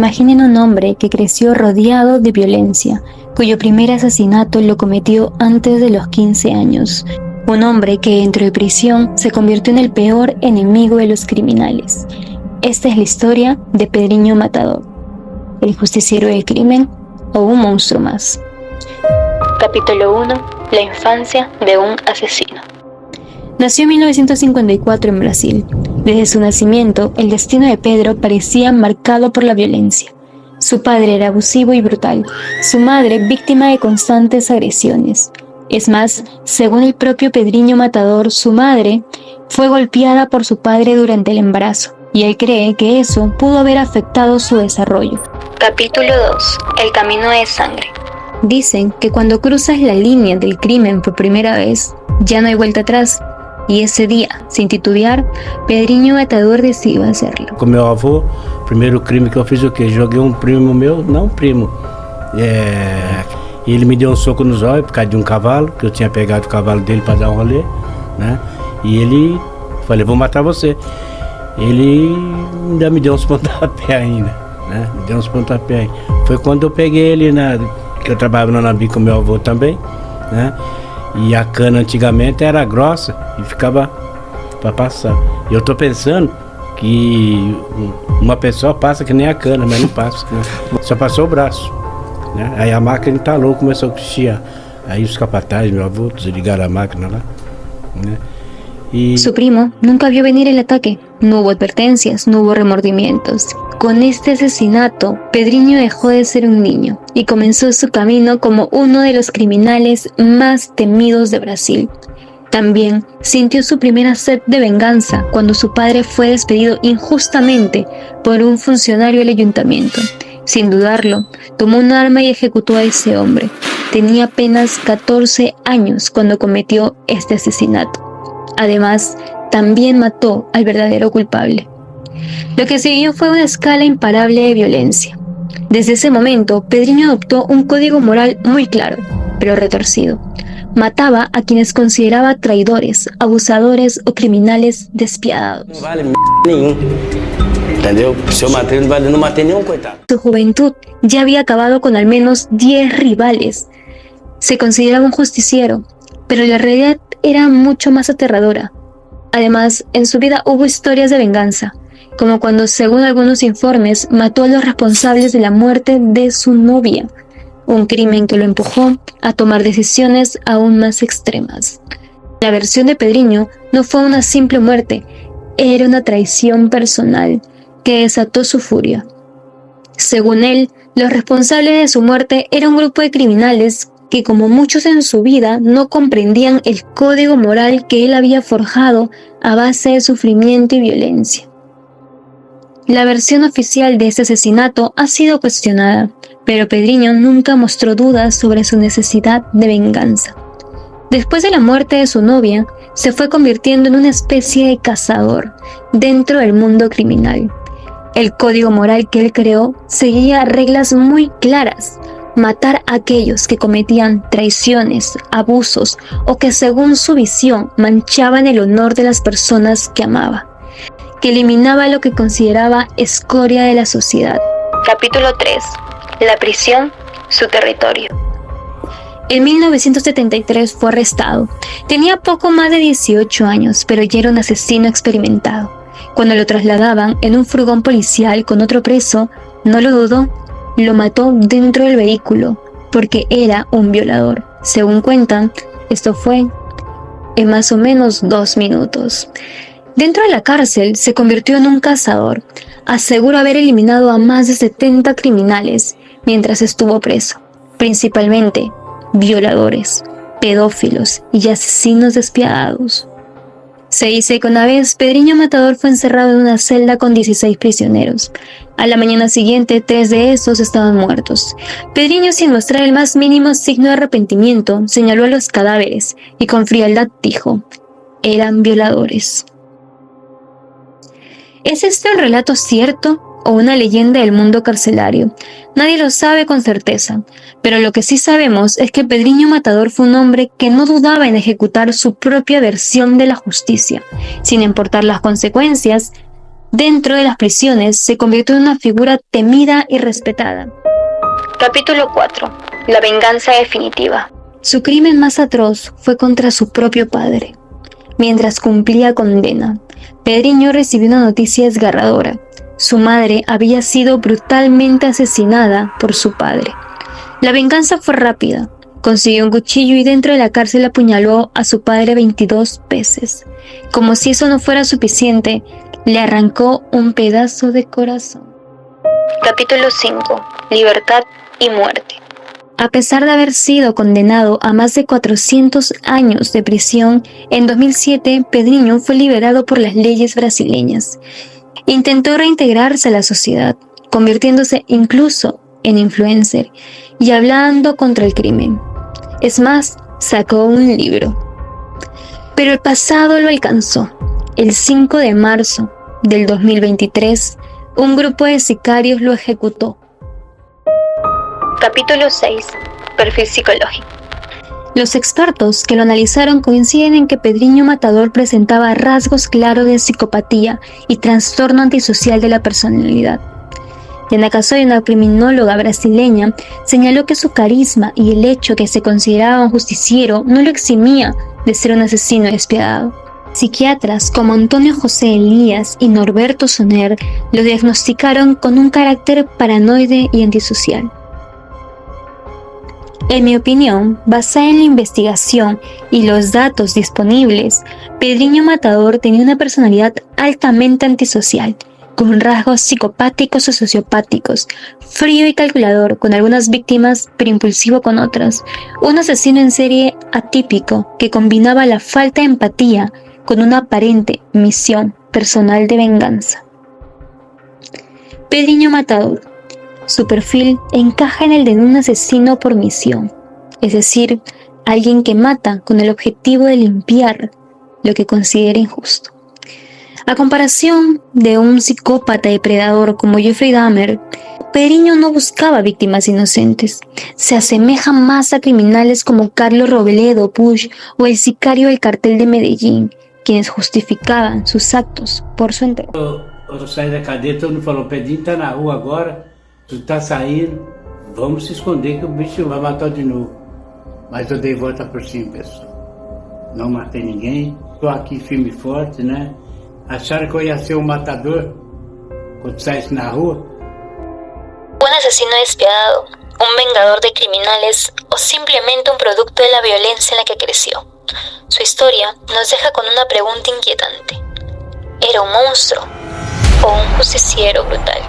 Imaginen un hombre que creció rodeado de violencia, cuyo primer asesinato lo cometió antes de los 15 años. Un hombre que dentro de prisión se convirtió en el peor enemigo de los criminales. Esta es la historia de Pedriño Matador, el justiciero del crimen o un monstruo más. Capítulo 1. La infancia de un asesino. Nació en 1954 en Brasil. Desde su nacimiento, el destino de Pedro parecía marcado por la violencia. Su padre era abusivo y brutal, su madre víctima de constantes agresiones. Es más, según el propio Pedriño Matador, su madre fue golpeada por su padre durante el embarazo, y él cree que eso pudo haber afectado su desarrollo. Capítulo 2. El camino de sangre. Dicen que cuando cruzas la línea del crimen por primera vez, ya no hay vuelta atrás. E esse dia, sem titubear, Pedriño Matador decidiu hacerlo. Com meu avô, o primeiro crime que eu fiz, o quê? Joguei um primo meu, não primo, ele me deu um soco nos olhos por causa de um cavalo, que eu tinha pegado o cavalo dele para dar um rolê, né? E ele, falei, vou matar você. Ele ainda me deu uns pontapés ainda, né? Me deu uns pontapés. Foi quando eu peguei ele, que eu trabalhava no Anambi com meu avô também, né? E a cana antigamente era grossa e ficava para passar. E eu tô pensando que uma pessoa passa que nem a cana, mas não passa, né? Só passou o braço, né? Aí a máquina entalou, começou a chiar. Aí os capatazes, meu avô, desligaram a máquina lá, né? Su primo nunca vio venir el ataque. No hubo advertencias, no hubo remordimientos. Con este asesinato, Pedriño dejó de ser un niño y comenzó su camino como uno de los criminales más temidos de Brasil. También sintió su primera sed de venganza cuando su padre fue despedido injustamente por un funcionario del ayuntamiento. Sin dudarlo, tomó un arma y ejecutó a ese hombre. Tenía apenas 14 años cuando cometió este asesinato. Además, también mató al verdadero culpable. Lo que siguió fue una escala imparable de violencia. Desde ese momento, Pedriño adoptó un código moral muy claro, pero retorcido. Mataba a quienes consideraba traidores, abusadores o criminales despiadados. No vale nenhum. Entendeu? Se eu matei, não matei nenhum, coitado. Su juventud ya había acabado con al menos 10 rivales. Se consideraba un justiciero, pero la realidad era mucho más aterradora. Además, en su vida hubo historias de venganza, como cuando, según algunos informes, mató a los responsables de la muerte de su novia, un crimen que lo empujó a tomar decisiones aún más extremas. La versión de Pedriño no fue una simple muerte, era una traición personal que desató su furia. Según él, los responsables de su muerte eran un grupo de criminales que, como muchos en su vida, no comprendían el código moral que él había forjado a base de sufrimiento y violencia. La versión oficial de este asesinato ha sido cuestionada, pero Pedriño nunca mostró dudas sobre su necesidad de venganza. Después de la muerte de su novia, se fue convirtiendo en una especie de cazador dentro del mundo criminal. El código moral que él creó seguía reglas muy claras: matar a aquellos que cometían traiciones, abusos o que según su visión manchaban el honor de las personas que amaba, que eliminaba lo que consideraba escoria de la sociedad. Capítulo 3. La prisión, su territorio. En 1973 fue arrestado. Tenía poco más de 18 años, pero ya era un asesino experimentado. Cuando lo trasladaban en un furgón policial con otro preso, no lo dudó. Lo mató dentro del vehículo porque era un violador. Según cuentan, esto fue en más o menos 2 minutos. Dentro de la cárcel se convirtió en un cazador. Aseguró haber eliminado a más de 70 criminales mientras estuvo preso, principalmente violadores, pedófilos y asesinos despiadados. Se dice que una vez Pedriño Matador fue encerrado en una celda con 16 prisioneros. A la mañana siguiente, 3 de estos estaban muertos. Pedriño, sin mostrar el más mínimo signo de arrepentimiento, señaló a los cadáveres y con frialdad dijo: eran violadores. ¿Es este un relato cierto o una leyenda del mundo carcelario? Nadie lo sabe con certeza, pero lo que sí sabemos es que Pedriño Matador fue un hombre que no dudaba en ejecutar su propia versión de la justicia, sin importar las consecuencias, Dentro de las prisiones se convirtió en una figura temida y respetada. Capítulo 4. La venganza definitiva. Su crimen más atroz fue contra su propio padre. Mientras cumplía condena, Pedriño recibió una noticia desgarradora. Su madre había sido brutalmente asesinada por su padre. La venganza fue rápida. Consiguió un cuchillo y dentro de la cárcel apuñaló a su padre 22 veces. Como si eso no fuera suficiente, le arrancó un pedazo de corazón. Capítulo 5. Libertad y muerte. A pesar de haber sido condenado a más de 400 años de prisión, en 2007 Pedriño fue liberado por las leyes brasileñas. Intentó reintegrarse a la sociedad, convirtiéndose incluso en influencer y hablando contra el crimen. Es más, sacó un libro. Pero el pasado lo alcanzó. El 5 de marzo del 2023, un grupo de sicarios lo ejecutó. Capítulo 6. Perfil psicológico. Los expertos que lo analizaron coinciden en que Pedriño Matador presentaba rasgos claros de psicopatía y trastorno antisocial de la personalidad. Diana Casoy, una criminóloga brasileña, señaló que su carisma y el hecho que se consideraba un justiciero no lo eximía de ser un asesino despiadado. Psiquiatras como Antonio José Elías y Norberto Soner lo diagnosticaron con un carácter paranoide y antisocial. En mi opinión, basada en la investigación y los datos disponibles, Pedriño Matador tenía una personalidad altamente antisocial, con rasgos psicopáticos o sociopáticos, frío y calculador con algunas víctimas, pero impulsivo con otras, un asesino en serie atípico que combinaba la falta de empatía con una aparente misión personal de venganza. Pedriño Matador. Su perfil encaja en el de un asesino por misión, es decir, alguien que mata con el objetivo de limpiar lo que considera injusto. A comparación de un psicópata depredador como Jeffrey Dahmer, Pedriño no buscaba víctimas inocentes. Se asemeja más a criminales como Carlos Robledo Puch o el sicario del cartel de Medellín, quienes justificaban sus actos por su entorno. Eu saí da cadeia, todo mundo falou, Pedrinho tá na rua agora, tu tá saindo, vamos se esconder que o bicho vai matar de novo. Mas eu dei volta por cima, pessoal. Não matei ninguém, tô aqui firme e forte, né? Acharam que eu ia ser um matador quando saísse na rua? Un asesino despiadado, un vengador de criminales o simplemente un producto de la violencia en la que creció. Su historia nos deja con una pregunta inquietante. ¿Era un monstruo o un justiciero brutal?